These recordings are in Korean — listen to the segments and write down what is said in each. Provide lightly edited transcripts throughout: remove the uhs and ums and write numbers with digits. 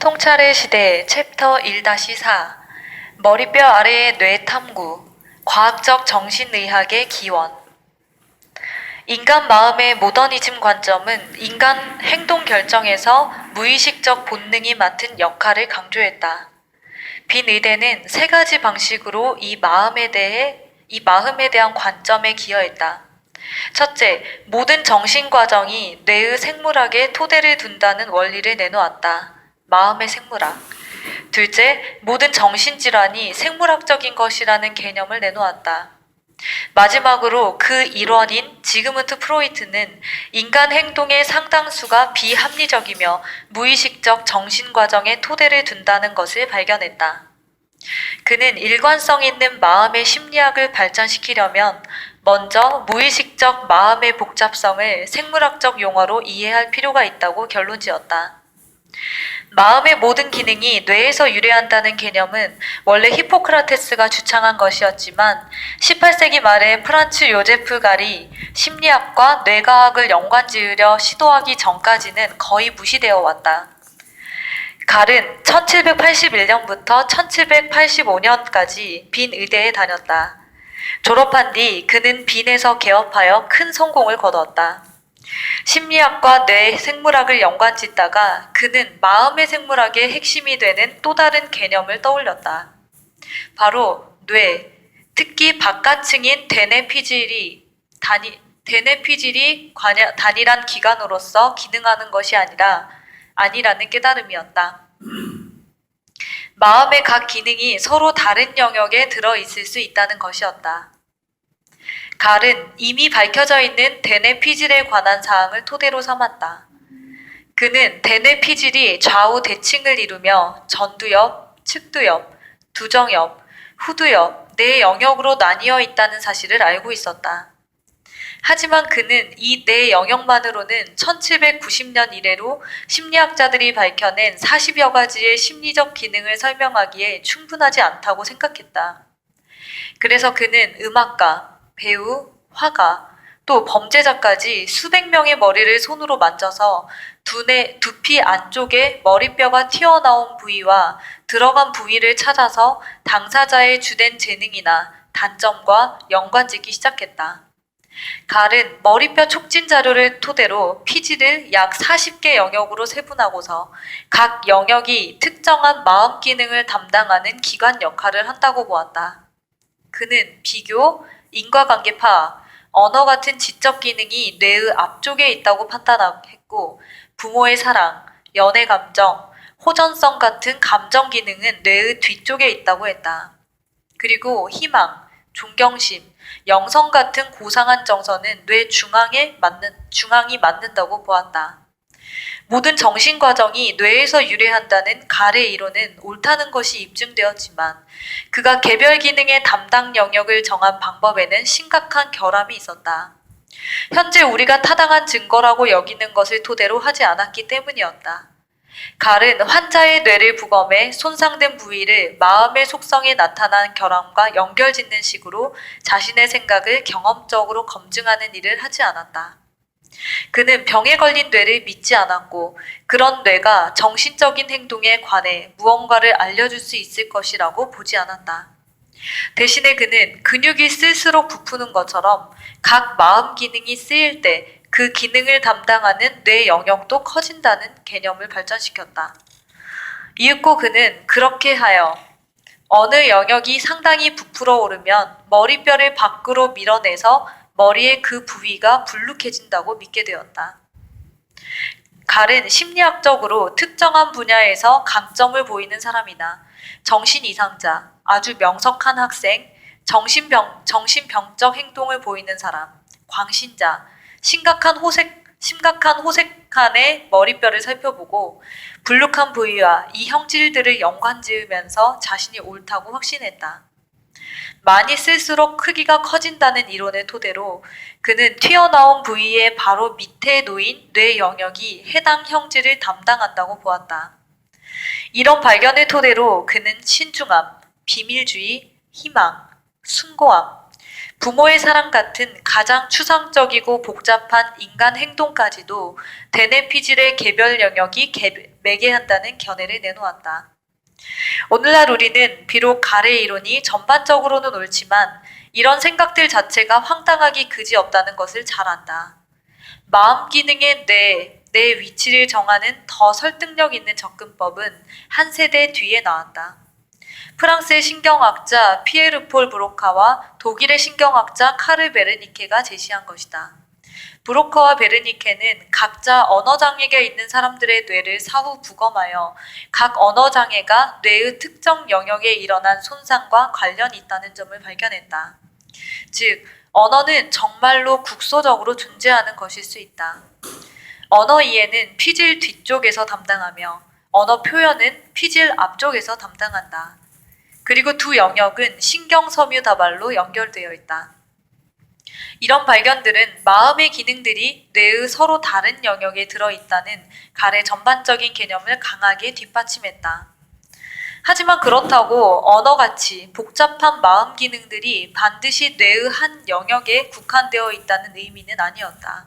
통찰의 시대 챕터 1-4 머리뼈 아래의 뇌 탐구 과학적 정신의학의 기원. 인간 마음의 모더니즘 관점은 인간 행동 결정에서 무의식적 본능이 맡은 역할을 강조했다. 빈 의대는 세 가지 방식으로 이 마음에 대한 관점에 기여했다. 첫째, 모든 정신 과정이 뇌의 생물학에 토대를 둔다는 원리를 내놓았다. 마음의 생물학. 둘째, 모든 정신질환이 생물학적인 것이라는 개념을 내놓았다. 마지막으로 그 일원인 지그문트 프로이트는 인간 행동의 상당수가 비합리적이며 무의식적 정신과정에 토대를 둔다는 것을 발견했다. 그는 일관성 있는 마음의 심리학을 발전시키려면 먼저 무의식적 마음의 복잡성을 생물학적 용어로 이해할 필요가 있다고 결론지었다. 마음의 모든 기능이 뇌에서 유래한다는 개념은 원래 히포크라테스가 주창한 것이었지만 18세기 말에 프란츠 요제프 갈이 심리학과 뇌과학을 연관지으려 시도하기 전까지는 거의 무시되어 왔다. 갈은 1781년부터 1785년까지 빈 의대에 다녔다. 졸업한 뒤 그는 빈에서 개업하여 큰 성공을 거두었다. 심리학과 뇌 생물학을 연관짓다가 그는 마음의 생물학의 핵심이 되는 또 다른 개념을 떠올렸다. 바로 뇌, 특히 바깥층인 대뇌피질이 단일한 기관으로서 기능하는 것이 아니라는 깨달음이었다. 마음의 각 기능이 서로 다른 영역에 들어있을 수 있다는 것이었다. 갈은 이미 밝혀져 있는 대뇌피질에 관한 사항을 토대로 삼았다. 그는 대뇌피질이 좌우 대칭을 이루며 전두엽, 측두엽, 두정엽, 후두엽 네 영역으로 나뉘어 있다는 사실을 알고 있었다. 하지만 그는 이 네 영역만으로는 1790년 이래로 심리학자들이 밝혀낸 40여 가지의 심리적 기능을 설명하기에 충분하지 않다고 생각했다. 그래서 그는 음악가, 배우, 화가, 또 범죄자까지 수백 명의 머리를 손으로 만져서 두피 안쪽에 머리뼈가 튀어나온 부위와 들어간 부위를 찾아서 당사자의 주된 재능이나 단점과 연관짓기 시작했다. 갈은 머리뼈 촉진 자료를 토대로 피질을 약 40개 영역으로 세분하고서 각 영역이 특정한 마음 기능을 담당하는 기관 역할을 한다고 보았다. 그는 비교, 인과관계 파악, 언어 같은 지적 기능이 뇌의 앞쪽에 있다고 판단했고 부모의 사랑, 연애 감정, 호전성 같은 감정 기능은 뇌의 뒤쪽에 있다고 했다. 그리고 희망, 존경심, 영성 같은 고상한 정서는 뇌 중앙이 맞는다고 보았다. 모든 정신 과정이 뇌에서 유래한다는 갈의 이론은 옳다는 것이 입증되었지만 그가 개별 기능의 담당 영역을 정한 방법에는 심각한 결함이 있었다. 현재 우리가 타당한 증거라고 여기는 것을 토대로 하지 않았기 때문이었다. 갈은 환자의 뇌를 부검해 손상된 부위를 마음의 속성에 나타난 결함과 연결짓는 식으로 자신의 생각을 경험적으로 검증하는 일을 하지 않았다. 그는 병에 걸린 뇌를 믿지 않았고 그런 뇌가 정신적인 행동에 관해 무언가를 알려줄 수 있을 것이라고 보지 않았다. 대신에 그는 근육이 쓸수록 부푸는 것처럼 각 마음 기능이 쓰일 때 그 기능을 담당하는 뇌 영역도 커진다는 개념을 발전시켰다. 이윽고 그는 그렇게 하여 어느 영역이 상당히 부풀어 오르면 머리뼈를 밖으로 밀어내서 머리의 그 부위가 불룩해진다고 믿게 되었다. 갈은 심리학적으로 특정한 분야에서 강점을 보이는 사람이나 정신 이상자, 아주 명석한 학생, 정신병적 행동을 보이는 사람, 광신자, 심각한 호색한의 머리뼈를 살펴보고 불룩한 부위와 이 형질들을 연관지으면서 자신이 옳다고 확신했다. 많이 쓸수록 크기가 커진다는 이론을 토대로 그는 튀어나온 부위의 바로 밑에 놓인 뇌 영역이 해당 형질을 담당한다고 보았다. 이런 발견을 토대로 그는 신중함, 비밀주의, 희망, 숭고함, 부모의 사랑 같은 가장 추상적이고 복잡한 인간 행동까지도 대뇌피질의 개별 영역이 매개한다는 견해를 내놓았다. 오늘날 우리는 비록 갈의 이론이 전반적으로는 옳지만 이런 생각들 자체가 황당하기 그지없다는 것을 잘 안다. 마음 기능의 내 위치를 정하는 더 설득력 있는 접근법은 한 세대 뒤에 나왔다. 프랑스의 신경학자 피에르 폴 브로카와 독일의 신경학자 카르 베르니케가 제시한 것이다. 브로커와 베르니케는 각자 언어장애가 있는 사람들의 뇌를 사후 부검하여 각 언어장애가 뇌의 특정 영역에 일어난 손상과 관련이 있다는 점을 발견했다. 즉, 언어는 정말로 국소적으로 존재하는 것일 수 있다. 언어 이해는 피질 뒤쪽에서 담당하며 언어 표현은 피질 앞쪽에서 담당한다. 그리고 두 영역은 신경섬유다발로 연결되어 있다. 이런 발견들은 마음의 기능들이 뇌의 서로 다른 영역에 들어있다는 갈의 전반적인 개념을 강하게 뒷받침했다. 하지만 그렇다고 언어같이 복잡한 마음 기능들이 반드시 뇌의 한 영역에 국한되어 있다는 의미는 아니었다.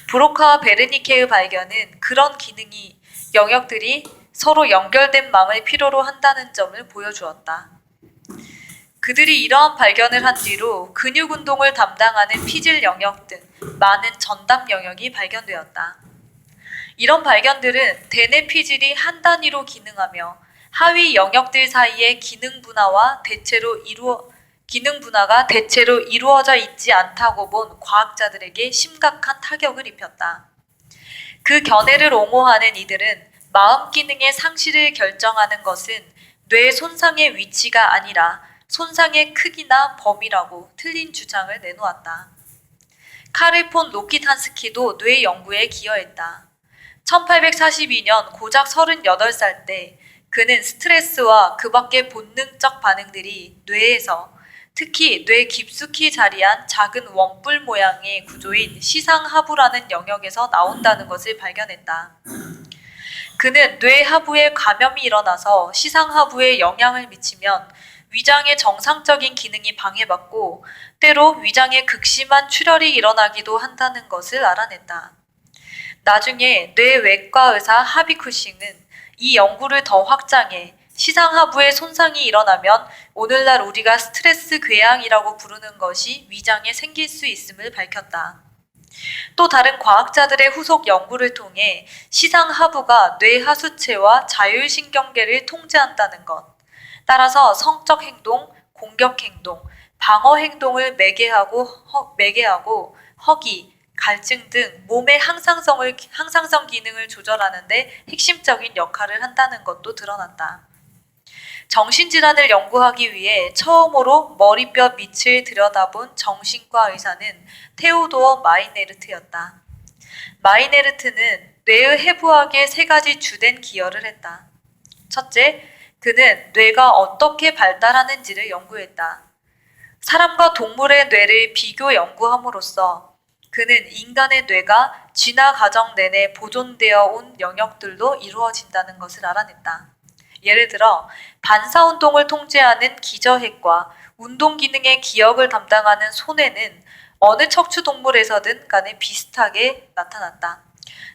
브로카와 베르니케의 발견은 그런 영역들이 서로 연결된 마음을 필요로 한다는 점을 보여주었다. 그들이 이러한 발견을 한 뒤로 근육 운동을 담당하는 피질 영역 등 많은 전담 영역이 발견되었다. 이런 발견들은 대뇌 피질이 한 단위로 기능하며 하위 영역들 사이의 기능 분화가 대체로 이루어져 있지 않다고 본 과학자들에게 심각한 타격을 입혔다. 그 견해를 옹호하는 이들은 마음 기능의 상실을 결정하는 것은 뇌 손상의 위치가 아니라 손상의 크기나 범위라고 틀린 주장을 내놓았다. 카를 폰 로키탄스키도 뇌 연구에 기여했다. 1842년 고작 38살 때 그는 스트레스와 그 밖의 본능적 반응들이 뇌에서 특히 뇌 깊숙이 자리한 작은 원뿔 모양의 구조인 시상하부라는 영역에서 나온다는 것을 발견했다. 그는 뇌 하부에 감염이 일어나서 시상하부에 영향을 미치면 위장의 정상적인 기능이 방해받고 때로 위장에 극심한 출혈이 일어나기도 한다는 것을 알아냈다. 나중에 뇌외과 의사 하비 쿠싱은 이 연구를 더 확장해 시상하부에 손상이 일어나면 오늘날 우리가 스트레스 궤양이라고 부르는 것이 위장에 생길 수 있음을 밝혔다. 또 다른 과학자들의 후속 연구를 통해 시상하부가 뇌하수체와 자율신경계를 통제한다는 것, 따라서 성적 행동, 공격 행동, 방어 행동을 매개하고 허기, 갈증 등 몸의 항상성 기능을 조절하는 데 핵심적인 역할을 한다는 것도 드러난다. 정신질환을 연구하기 위해 처음으로 머리뼈 밑을 들여다본 정신과 의사는 테오도어 마이네르트였다. 마이네르트는 뇌의 해부학에 3가지 주된 기여를 했다. 첫째, 그는 뇌가 어떻게 발달하는지를 연구했다. 사람과 동물의 뇌를 비교 연구함으로써 그는 인간의 뇌가 진화 과정 내내 보존되어 온 영역들로 이루어진다는 것을 알아냈다. 예를 들어 반사운동을 통제하는 기저핵과 운동기능의 기억을 담당하는 소뇌는 어느 척추동물에서든 간에 비슷하게 나타났다.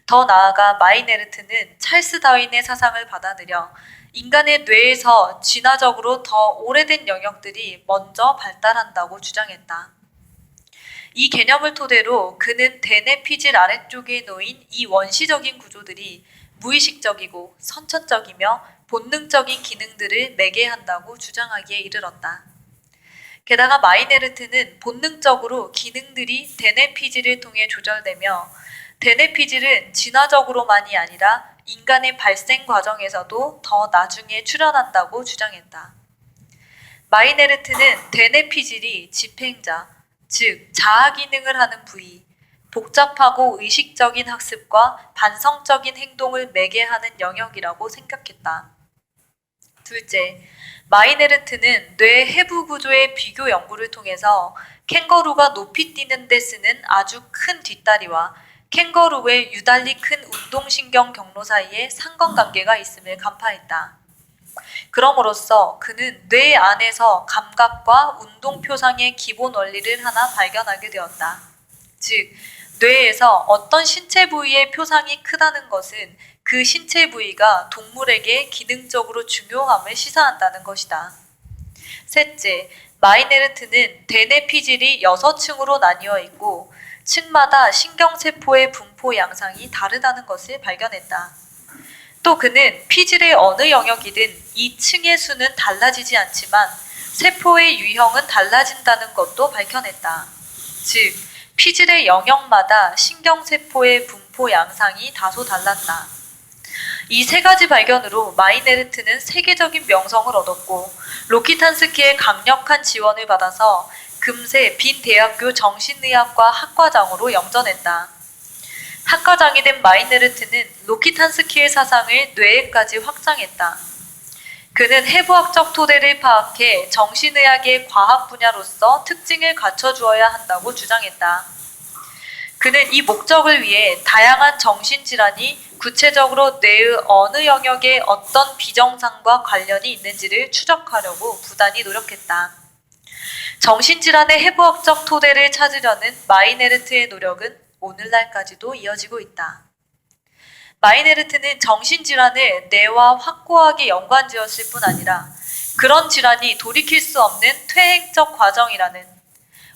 더 나아가 마이네르트는 찰스 다윈의 사상을 받아들여 인간의 뇌에서 진화적으로 더 오래된 영역들이 먼저 발달한다고 주장했다. 이 개념을 토대로 그는 대뇌 피질 아래쪽에 놓인 이 원시적인 구조들이 무의식적이고 선천적이며 본능적인 기능들을 매개한다고 주장하기에 이르렀다. 게다가 마이네르트는 본능적으로 기능들이 대뇌 피질을 통해 조절되며 대뇌 피질은 진화적으로만이 아니라 인간의 발생 과정에서도 더 나중에 출현한다고 주장했다. 마이네르트는 대뇌 피질이 집행자, 즉 자아 기능을 하는 부위, 복잡하고 의식적인 학습과 반성적인 행동을 매개하는 영역이라고 생각했다. 둘째, 마이네르트는 뇌 해부 구조의 비교 연구를 통해서 캥거루가 높이 뛰는 데 쓰는 아주 큰 뒷다리와 캥거루의 유달리 큰 운동신경 경로 사이에 상관관계가 있음을 간파했다. 그럼으로써 그는 뇌 안에서 감각과 운동 표상의 기본 원리를 하나 발견하게 되었다. 즉, 뇌에서 어떤 신체 부위의 표상이 크다는 것은 그 신체 부위가 동물에게 기능적으로 중요함을 시사한다는 것이다. 셋째, 마이네르트는 대뇌 피질이 6층으로 나뉘어 있고 층마다 신경세포의 분포 양상이 다르다는 것을 발견했다. 또 그는 피질의 어느 영역이든 이 층의 수는 달라지지 않지만 세포의 유형은 달라진다는 것도 밝혀냈다. 즉, 피질의 영역마다 신경세포의 분포 양상이 다소 달랐다. 이 세 가지 발견으로 마이네르트는 세계적인 명성을 얻었고 로키탄스키의 강력한 지원을 받아서 금세 빈 대학교 정신의학과 학과장으로 영전했다. 학과장이 된 마이네르트는 로키탄스키의 사상을 뇌에까지 확장했다. 그는 해부학적 토대를 파악해 정신의학의 과학 분야로서 특징을 갖춰주어야 한다고 주장했다. 그는 이 목적을 위해 다양한 정신질환이 구체적으로 뇌의 어느 영역에 어떤 비정상과 관련이 있는지를 추적하려고 부단히 노력했다. 정신질환의 해부학적 토대를 찾으려는 마이네르트의 노력은 오늘날까지도 이어지고 있다. 마이네르트는 정신질환을 뇌와 확고하게 연관지었을 뿐 아니라 그런 질환이 돌이킬 수 없는 퇴행적 과정이라는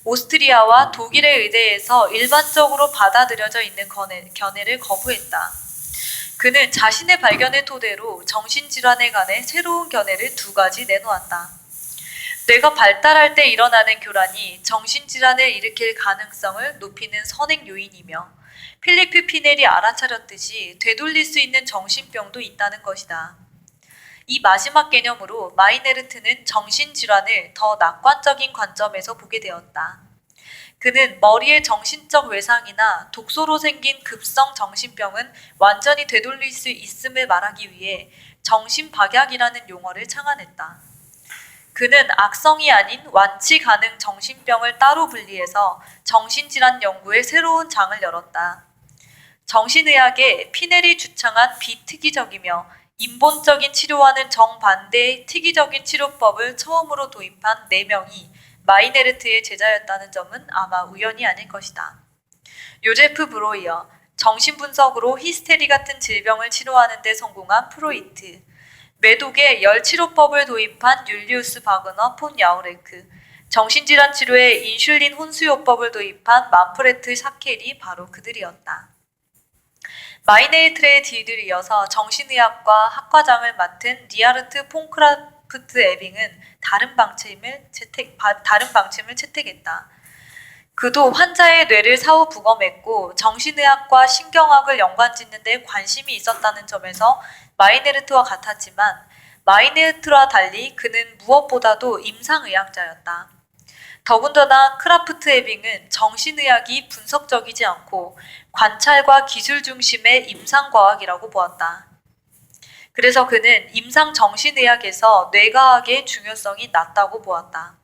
오스트리아와 독일의 의대에서 일반적으로 받아들여져 있는 견해를 거부했다. 그는 자신의 발견을 토대로 정신질환에 관해 새로운 견해를 2가지 내놓았다. 뇌가 발달할 때 일어나는 교란이 정신질환을 일으킬 가능성을 높이는 선행 요인이며 필리프 피넬이 알아차렸듯이 되돌릴 수 있는 정신병도 있다는 것이다. 이 마지막 개념으로 마이네르트는 정신질환을 더 낙관적인 관점에서 보게 되었다. 그는 머리의 정신적 외상이나 독소로 생긴 급성 정신병은 완전히 되돌릴 수 있음을 말하기 위해 정신박약이라는 용어를 창안했다. 그는 악성이 아닌 완치 가능 정신병을 따로 분리해서 정신질환 연구에 새로운 장을 열었다. 정신의학에 피넬이 주창한 비특이적이며 인본적인 치료와는 정반대의 특이적인 치료법을 처음으로 도입한 4명이 마이네르트의 제자였다는 점은 아마 우연이 아닐 것이다. 요제프 브로이어, 정신분석으로 히스테리 같은 질병을 치료하는 데 성공한 프로이트, 매독의 열치료법을 도입한 율리우스 바그너 폰 야우레크, 정신질환 치료에 인슐린 혼수요법을 도입한 만프레트 샤켈이 바로 그들이었다. 마이네르트의 뒤를 이어서 정신의학과 학과장을 맡은 리하르트 폰크라프트 에빙은 다른 방침을 채택했다. 그도 환자의 뇌를 사후 부검했고 정신의학과 신경학을 연관짓는 데 관심이 있었다는 점에서 마이네르트와 같았지만 마이네르트와 달리 그는 무엇보다도 임상의학자였다. 더군다나 크라프트 에빙은 정신의학이 분석적이지 않고 관찰과 기술 중심의 임상과학이라고 보았다. 그래서 그는 임상정신의학에서 뇌과학의 중요성이 낮다고 보았다.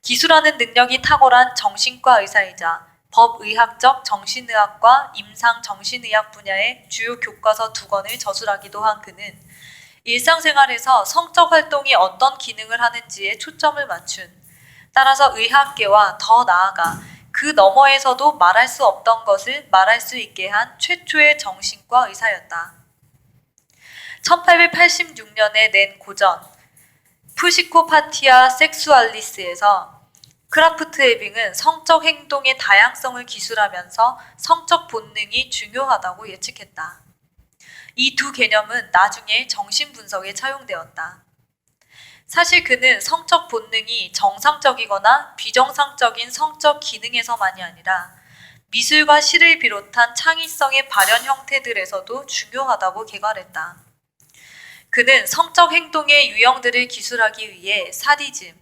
기술하는 능력이 탁월한 정신과 의사이자 법의학적 정신의학과 임상정신의학 분야의 주요 교과서 2권을 저술하기도 한 그는 일상생활에서 성적 활동이 어떤 기능을 하는지에 초점을 맞춘, 따라서 의학계와 더 나아가 그 너머에서도 말할 수 없던 것을 말할 수 있게 한 최초의 정신과 의사였다. 1886년에 낸 고전 푸시코파티아 섹수알리스에서 크라프트 에빙은 성적 행동의 다양성을 기술하면서 성적 본능이 중요하다고 예측했다. 이 2 개념은 나중에 정신분석에 차용되었다. 사실 그는 성적 본능이 정상적이거나 비정상적인 성적 기능에서만이 아니라 미술과 시를 비롯한 창의성의 발현 형태들에서도 중요하다고 개괄했다. 그는 성적 행동의 유형들을 기술하기 위해 사디즘,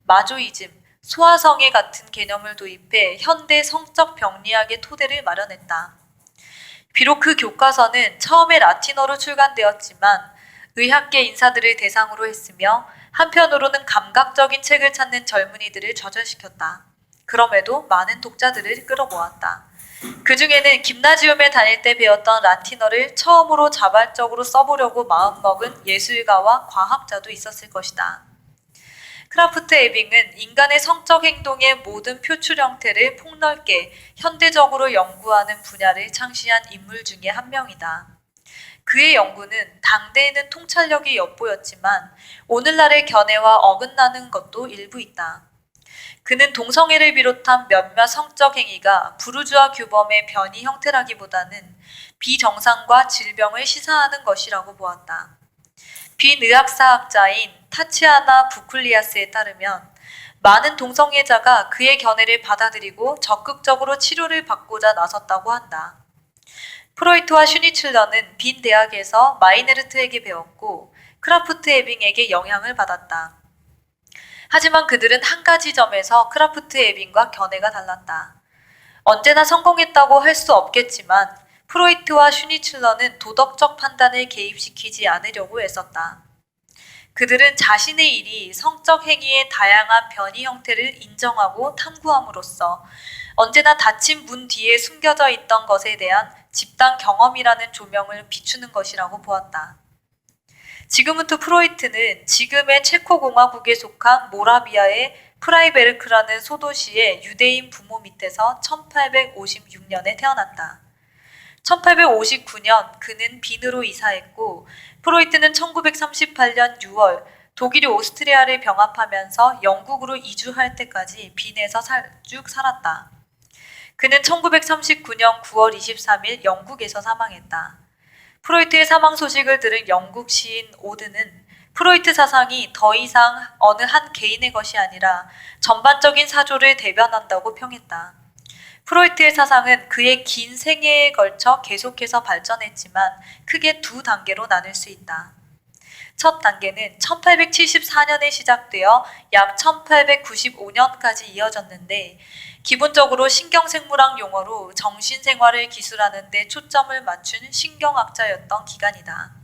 마조이즘, 소아성애 같은 개념을 도입해 현대 성적 병리학의 토대를 마련했다. 비록 그 교과서는 처음에 라틴어로 출간되었지만 의학계 인사들을 대상으로 했으며 한편으로는 감각적인 책을 찾는 젊은이들을 좌절시켰다. 그럼에도 많은 독자들을 끌어모았다. 그 중에는 김나지움에 다닐 때 배웠던 라틴어를 처음으로 자발적으로 써보려고 마음먹은 예술가와 과학자도 있었을 것이다. 크라프트 에빙은 인간의 성적 행동의 모든 표출 형태를 폭넓게 현대적으로 연구하는 분야를 창시한 인물 중에 한 명이다. 그의 연구는 당대에는 통찰력이 엿보였지만 오늘날의 견해와 어긋나는 것도 일부 있다. 그는 동성애를 비롯한 몇몇 성적 행위가 부르주아 규범의 변이 형태라기보다는 비정상과 질병을 시사하는 것이라고 보았다. 빈의학사학자인 타치아나 부클리아스에 따르면 많은 동성애자가 그의 견해를 받아들이고 적극적으로 치료를 받고자 나섰다고 한다. 프로이트와 슈니칠러는 빈 대학에서 마이네르트에게 배웠고 크라프트 에빙에게 영향을 받았다. 하지만 그들은 한 가지 점에서 크라프트 에빙과 견해가 달랐다. 언제나 성공했다고 할 수 없겠지만 프로이트와 슈니칠러는 도덕적 판단을 개입시키지 않으려고 애썼다. 그들은 자신의 일이 성적 행위의 다양한 변이 형태를 인정하고 탐구함으로써 언제나 닫힌 문 뒤에 숨겨져 있던 것에 대한 집단 경험이라는 조명을 비추는 것이라고 보았다. 지그문트 프로이트는 지금의 체코공화국에 속한 모라비아의 프라이베르크라는 소도시의 유대인 부모 밑에서 1856년에 태어났다. 1859년 그는 빈으로 이사했고 프로이트는 1938년 6월 독일이 오스트리아를 병합하면서 영국으로 이주할 때까지 빈에서 쭉 살았다. 그는 1939년 9월 23일 영국에서 사망했다. 프로이트의 사망 소식을 들은 영국 시인 오드는 프로이트 사상이 더 이상 어느 한 개인의 것이 아니라 전반적인 사조를 대변한다고 평했다. 프로이트의 사상은 그의 긴 생애에 걸쳐 계속해서 발전했지만 크게 두 단계로 나눌 수 있다. 첫 단계는 1874년에 시작되어 약 1895년까지 이어졌는데 기본적으로 신경생물학 용어로 정신생활을 기술하는 데 초점을 맞춘 신경학자였던 기간이다.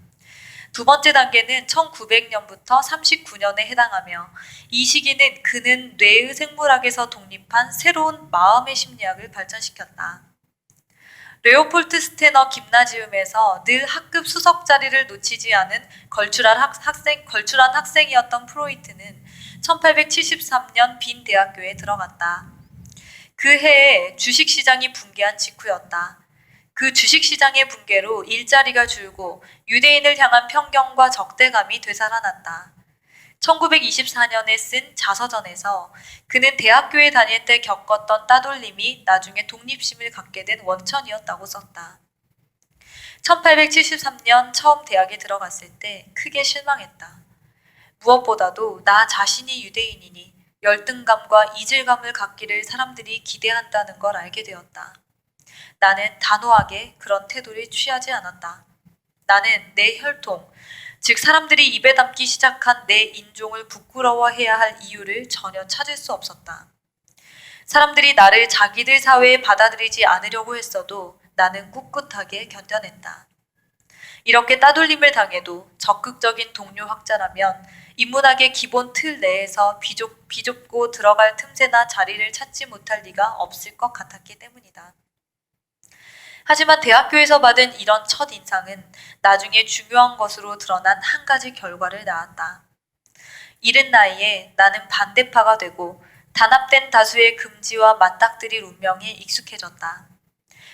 두 번째 단계는 1900년부터 39년에 해당하며 이 시기는 그는 뇌의 생물학에서 독립한 새로운 마음의 심리학을 발전시켰다. 레오폴트 스테너 김나지움에서 늘 학급 수석 자리를 놓치지 않은 걸출한 학생이었던 프로이트는 1873년 빈 대학교에 들어갔다. 그 해에 주식시장이 붕괴한 직후였다. 그 주식시장의 붕괴로 일자리가 줄고 유대인을 향한 편견과 적대감이 되살아났다. 1924년에 쓴 자서전에서 그는 대학교에 다닐 때 겪었던 따돌림이 나중에 독립심을 갖게 된 원천이었다고 썼다. 1873년 처음 대학에 들어갔을 때 크게 실망했다. 무엇보다도 나 자신이 유대인이니 열등감과 이질감을 갖기를 사람들이 기대한다는 걸 알게 되었다. 나는 단호하게 그런 태도를 취하지 않았다. 나는 내 혈통, 즉 사람들이 입에 담기 시작한 내 인종을 부끄러워해야 할 이유를 전혀 찾을 수 없었다. 사람들이 나를 자기들 사회에 받아들이지 않으려고 했어도 나는 꿋꿋하게 견뎌냈다. 이렇게 따돌림을 당해도 적극적인 동료 학자라면 인문학의 기본 틀 내에서 비좁고 들어갈 틈새나 자리를 찾지 못할 리가 없을 것 같았기 때문이다. 하지만 대학교에서 받은 이런 첫인상은 나중에 중요한 것으로 드러난 한 가지 결과를 낳았다. 이른 나이에 나는 반대파가 되고 단합된 다수의 금지와 맞닥뜨릴 운명에 익숙해졌다.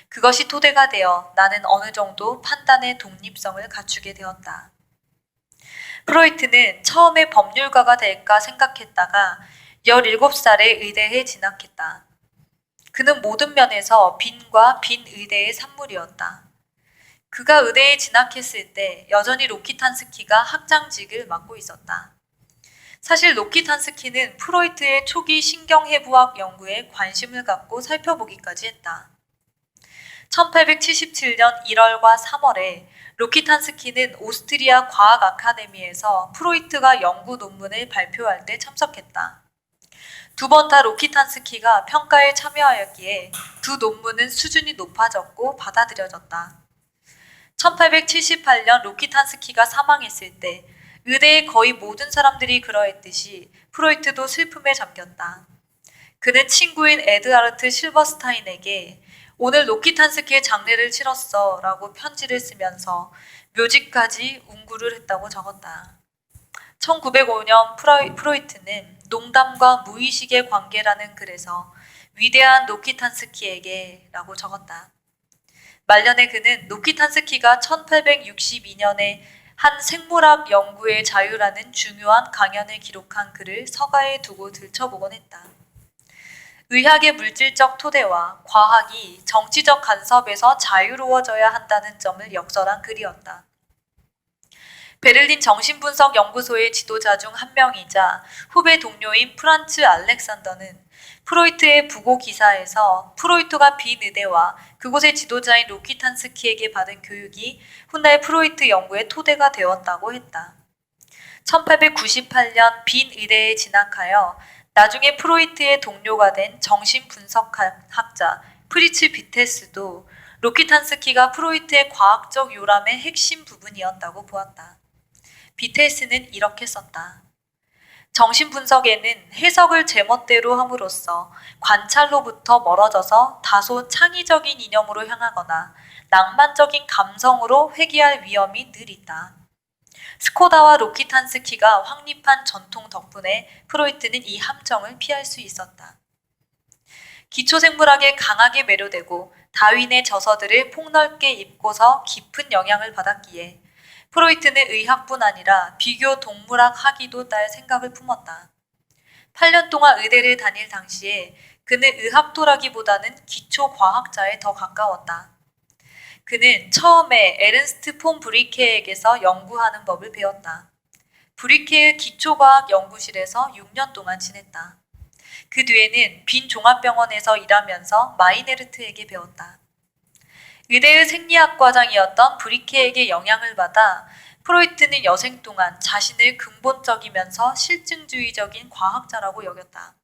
그것이 토대가 되어 나는 어느 정도 판단의 독립성을 갖추게 되었다. 프로이트는 처음에 법률가가 될까 생각했다가 17살에 의대에 진학했다. 그는 모든 면에서 빈과 빈 의대의 산물이었다. 그가 의대에 진학했을 때 여전히 로키탄스키가 학장직을 맡고 있었다. 사실 로키탄스키는 프로이트의 초기 신경해부학 연구에 관심을 갖고 살펴보기까지 했다. 1877년 1월과 3월에 로키탄스키는 오스트리아 과학 아카데미에서 프로이트가 연구 논문을 발표할 때 참석했다. 두 번 다 로키탄스키가 평가에 참여하였기에 두 논문은 수준이 높아졌고 받아들여졌다. 1878년 로키탄스키가 사망했을 때 의대의 거의 모든 사람들이 그러했듯이 프로이트도 슬픔에 잠겼다. 그는 친구인 에드하르트 실버스타인에게 오늘 로키탄스키의 장례를 치렀어 라고 편지를 쓰면서 묘지까지 운구를 했다고 적었다. 1905년 프로이트는 농담과 무의식의 관계라는 글에서 위대한 노키탄스키에게 라고 적었다. 말년에 그는 노키탄스키가 1862년에 한 생물학 연구의 자유라는 중요한 강연을 기록한 글을 서가에 두고 들춰보곤 했다. 의학의 물질적 토대와 과학이 정치적 간섭에서 자유로워져야 한다는 점을 역설한 글이었다. 베를린 정신분석연구소의 지도자 중 한 명이자 후배 동료인 프란츠 알렉산더는 프로이트의 부고 기사에서 프로이트가 빈 의대와 그곳의 지도자인 로키탄스키에게 받은 교육이 훗날 프로이트 연구의 토대가 되었다고 했다. 1898년 빈 의대에 진학하여 나중에 프로이트의 동료가 된 정신분석학자 프리츠 비테스도 로키탄스키가 프로이트의 과학적 요람의 핵심 부분이었다고 보았다. 비테스는 이렇게 썼다. 정신분석에는 해석을 제멋대로 함으로써 관찰로부터 멀어져서 다소 창의적인 이념으로 향하거나 낭만적인 감성으로 회귀할 위험이 늘 있다. 스코다와 로키탄스키가 확립한 전통 덕분에 프로이트는 이 함정을 피할 수 있었다. 기초생물학에 강하게 매료되고 다윈의 저서들을 폭넓게 읽고서 깊은 영향을 받았기에 프로이트는 의학뿐 아니라 비교 동물학 학위도 딸 생각을 품었다. 8년 동안 의대를 다닐 당시에 그는 의학도라기보다는 기초과학자에 더 가까웠다. 그는 처음에 에른스트 폰 브리케에게서 연구하는 법을 배웠다. 브리케의 기초과학 연구실에서 6년 동안 지냈다. 그 뒤에는 빈 종합병원에서 일하면서 마이네르트에게 배웠다. 의대의 생리학과장이었던 브리케에게 영향을 받아 프로이트는 여생 동안 자신을 근본적이면서 실증주의적인 과학자라고 여겼다.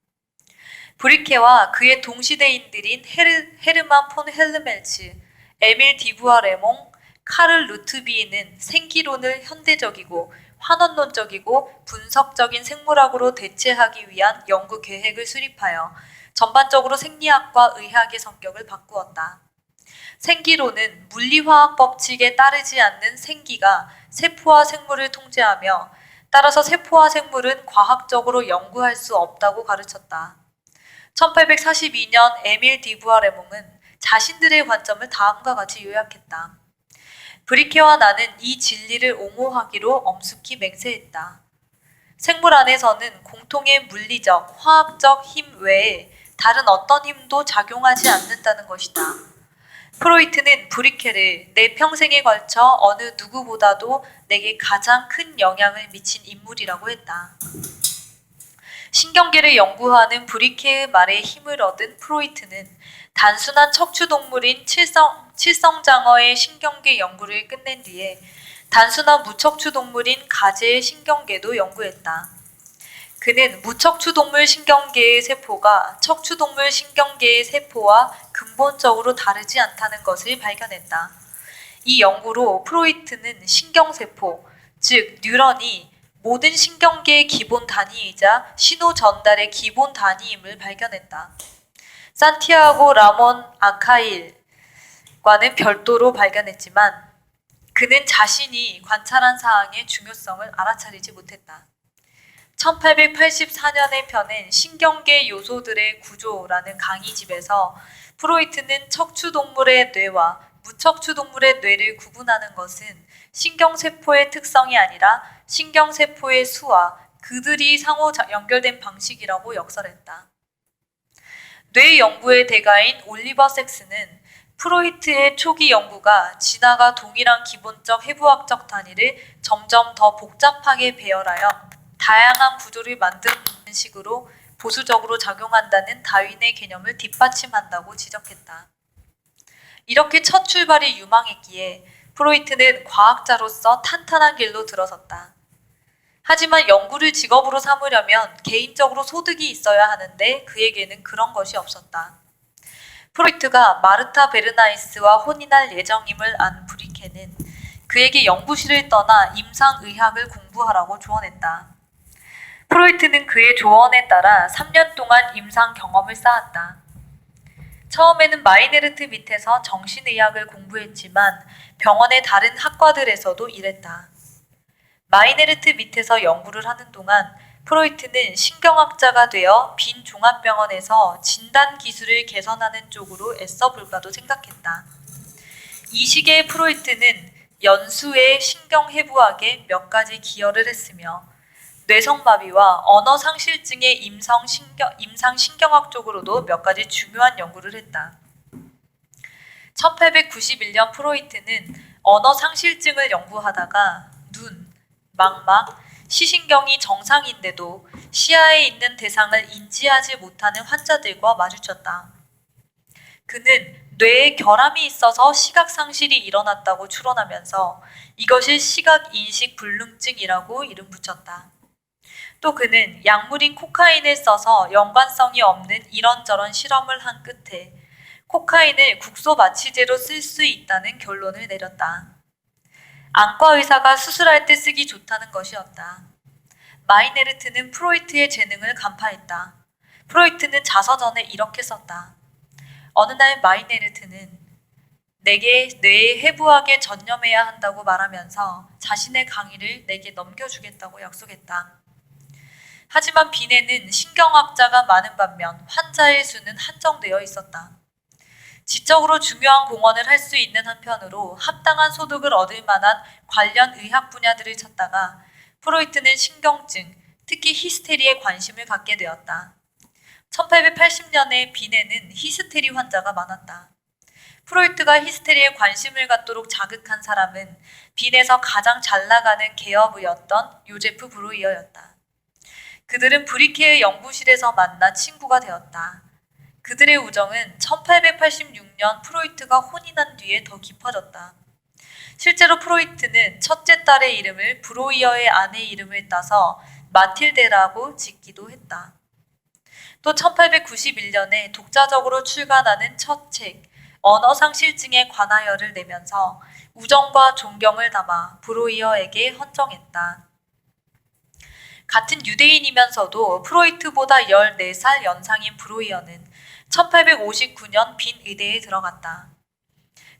브리케와 그의 동시대인들인 헤르만 폰 헬르멜츠, 에밀 디부아 레몽, 카를 루트비는 생기론을 현대적이고 환원론적이고 분석적인 생물학으로 대체하기 위한 연구 계획을 수립하여 전반적으로 생리학과 의학의 성격을 바꾸었다. 생기론은 물리화학 법칙에 따르지 않는 생기가 세포와 생물을 통제하며 따라서 세포와 생물은 과학적으로 연구할 수 없다고 가르쳤다. 1842년 에밀 디부아 레몽은 자신들의 관점을 다음과 같이 요약했다. 브리케와 나는 이 진리를 옹호하기로 엄숙히 맹세했다. 생물 안에서는 공통의 물리적, 화학적 힘 외에 다른 어떤 힘도 작용하지 않는다는 것이다. 프로이트는 브리케를 내 평생에 걸쳐 어느 누구보다도 내게 가장 큰 영향을 미친 인물이라고 했다. 신경계를 연구하는 브리케의 말에 힘을 얻은 프로이트는 단순한 척추동물인 칠성장어의 신경계 연구를 끝낸 뒤에 단순한 무척추동물인 가재의 신경계도 연구했다. 그는 무척추동물 신경계의 세포가 척추동물 신경계의 세포와 근본적으로 다르지 않다는 것을 발견했다. 이 연구로 프로이트는 신경세포, 즉 뉴런이 모든 신경계의 기본 단위이자 신호 전달의 기본 단위임을 발견했다. 산티아고 라몬 아카일과는 별도로 발견했지만 그는 자신이 관찰한 사항의 중요성을 알아차리지 못했다. 1884년에 펴낸 신경계 요소들의 구조라는 강의집에서 프로이트는 척추동물의 뇌와 무척추동물의 뇌를 구분하는 것은 신경세포의 특성이 아니라 신경세포의 수와 그들이 상호 연결된 방식이라고 역설했다. 뇌 연구의 대가인 올리버 섹스는 프로이트의 초기 연구가 진화가 동일한 기본적 해부학적 단위를 점점 더 복잡하게 배열하여 다양한 구조를 만드는 식으로 보수적으로 작용한다는 다윈의 개념을 뒷받침한다고 지적했다. 이렇게 첫 출발이 유망했기에 프로이트는 과학자로서 탄탄한 길로 들어섰다. 하지만 연구를 직업으로 삼으려면 개인적으로 소득이 있어야 하는데 그에게는 그런 것이 없었다. 프로이트가 마르타 베르나이스와 혼인할 예정임을 안 브리케는 그에게 연구실을 떠나 임상의학을 공부하라고 조언했다. 프로이트는 그의 조언에 따라 3년 동안 임상 경험을 쌓았다. 처음에는 마이네르트 밑에서 정신의학을 공부했지만 병원의 다른 학과들에서도 일했다. 마이네르트 밑에서 연구를 하는 동안 프로이트는 신경학자가 되어 빈 종합병원에서 진단 기술을 개선하는 쪽으로 애써 볼까도 생각했다. 이 시기에 프로이트는 연수의 신경해부학에 몇 가지 기여를 했으며 뇌성마비와 언어상실증의 임상신경학 쪽으로도 몇 가지 중요한 연구를 했다. 1891년 프로이트는 언어상실증을 연구하다가 눈, 망막, 시신경이 정상인데도 시야에 있는 대상을 인지하지 못하는 환자들과 마주쳤다. 그는 뇌에 결함이 있어서 시각상실이 일어났다고 추론하면서 이것을 시각인식불능증이라고 이름 붙였다. 또 그는 약물인 코카인을 써서 연관성이 없는 이런저런 실험을 한 끝에 코카인을 국소 마취제로 쓸 수 있다는 결론을 내렸다. 안과 의사가 수술할 때 쓰기 좋다는 것이었다. 마이네르트는 프로이트의 재능을 간파했다. 프로이트는 자서전에 이렇게 썼다. 어느 날 마이네르트는 내게 뇌의 해부학에 전념해야 한다고 말하면서 자신의 강의를 내게 넘겨주겠다고 약속했다. 하지만 빈에는 신경학자가 많은 반면 환자의 수는 한정되어 있었다. 지적으로 중요한 공헌을 할 수 있는 한편으로 합당한 소득을 얻을 만한 관련 의학 분야들을 찾다가 프로이트는 신경증, 특히 히스테리에 관심을 갖게 되었다. 1880년에 빈에는 히스테리 환자가 많았다. 프로이트가 히스테리에 관심을 갖도록 자극한 사람은 빈에서 가장 잘 나가는 개업의였던 요제프 브로이어였다. 그들은 브리케의 연구실에서 만나 친구가 되었다. 그들의 우정은 1886년 프로이트가 혼인한 뒤에 더 깊어졌다. 실제로 프로이트는 첫째 딸의 이름을 브로이어의 아내 이름을 따서 마틸데라고 짓기도 했다. 또 1891년에 독자적으로 출간하는 첫 책, 언어상실증에 관하여를 내면서 우정과 존경을 담아 브로이어에게 헌정했다. 같은 유대인이면서도 프로이트보다 14살 연상인 브로이어는 1859년 빈 의대에 들어갔다.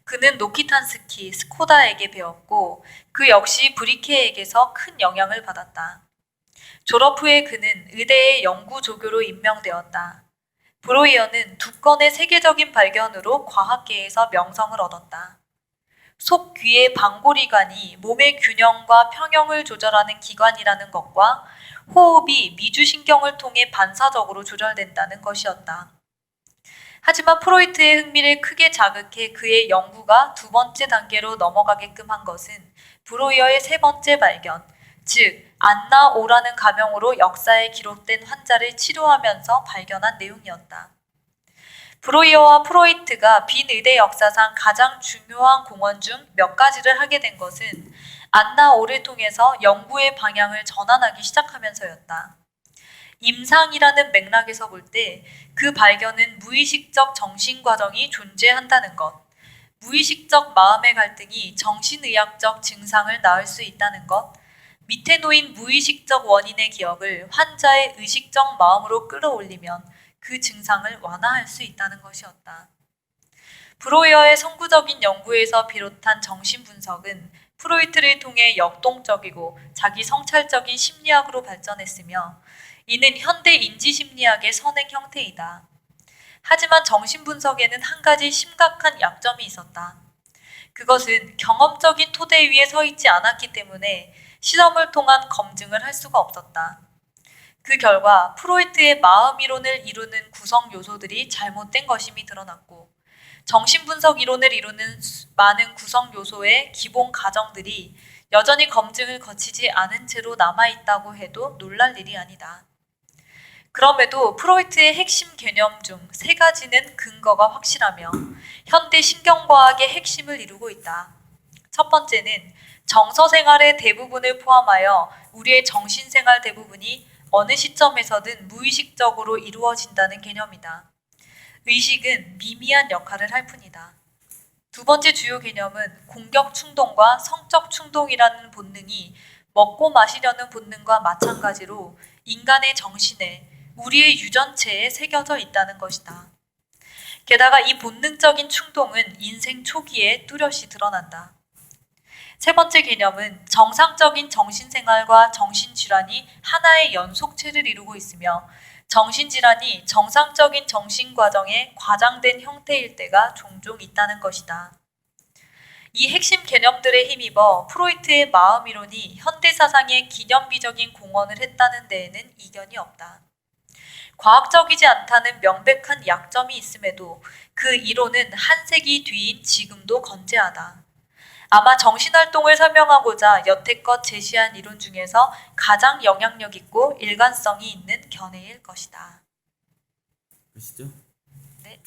그는 노키탄스키, 스코다에게 배웠고 그 역시 브리케에게서 큰 영향을 받았다. 졸업 후에 그는 의대의 연구조교로 임명되었다. 브로이어는 2건의 세계적인 발견으로 과학계에서 명성을 얻었다. 속귀의 방골이관이 몸의 균형과 평형을 조절하는 기관이라는 것과 호흡이 미주신경을 통해 반사적으로 조절된다는 것이었다. 하지만 프로이트의 흥미를 크게 자극해 그의 연구가 2번째 단계로 넘어가게끔 한 것은 브로이어의 3번째 발견, 즉 안나 오라는 가명으로 역사에 기록된 환자를 치료하면서 발견한 내용이었다. 브로이어와 프로이트가 빈 의대 역사상 가장 중요한 공헌 중 몇 가지를 하게 된 것은 안나 오를 통해서 연구의 방향을 전환하기 시작하면서였다. 임상이라는 맥락에서 볼 때 그 발견은 무의식적 정신 과정이 존재한다는 것, 무의식적 마음의 갈등이 정신의학적 증상을 낳을 수 있다는 것, 밑에 놓인 무의식적 원인의 기억을 환자의 의식적 마음으로 끌어올리면 그 증상을 완화할 수 있다는 것이었다. 브로이어의 선구적인 연구에서 비롯한 정신분석은 프로이트를 통해 역동적이고 자기 성찰적인 심리학으로 발전했으며 이는 현대 인지심리학의 선행 형태이다. 하지만 정신분석에는 한 가지 심각한 약점이 있었다. 그것은 경험적인 토대 위에 서 있지 않았기 때문에 실험을 통한 검증을 할 수가 없었다. 그 결과 프로이트의 마음 이론을 이루는 구성 요소들이 잘못된 것임이 드러났고 정신분석 이론을 이루는 많은 구성 요소의 기본 가정들이 여전히 검증을 거치지 않은 채로 남아있다고 해도 놀랄 일이 아니다. 그럼에도 프로이트의 핵심 개념 중 3가지는 근거가 확실하며 현대 신경과학의 핵심을 이루고 있다. 첫 번째는 정서생활의 대부분을 포함하여 우리의 정신생활 대부분이 어느 시점에서든 무의식적으로 이루어진다는 개념이다. 의식은 미미한 역할을 할 뿐이다. 2번째 주요 개념은 공격 충동과 성적 충동이라는 본능이 먹고 마시려는 본능과 마찬가지로 인간의 정신에 우리의 유전체에 새겨져 있다는 것이다. 게다가 이 본능적인 충동은 인생 초기에 뚜렷이 드러난다. 세 번째 개념은 정상적인 정신생활과 정신질환이 하나의 연속체를 이루고 있으며 정신질환이 정상적인 정신과정의 과장된 형태일 때가 종종 있다는 것이다. 이 핵심 개념들에 힘입어 프로이트의 마음이론이 현대사상에 기념비적인 공헌을 했다는 데에는 이견이 없다. 과학적이지 않다는 명백한 약점이 있음에도 그 이론은 한 세기 뒤인 지금도 건재하다. 아마 정신활동을 설명하고자 여태껏 제시한 이론 중에서 가장 영향력 있고 일관성이 있는 견해일 것이다. 아시죠? 네.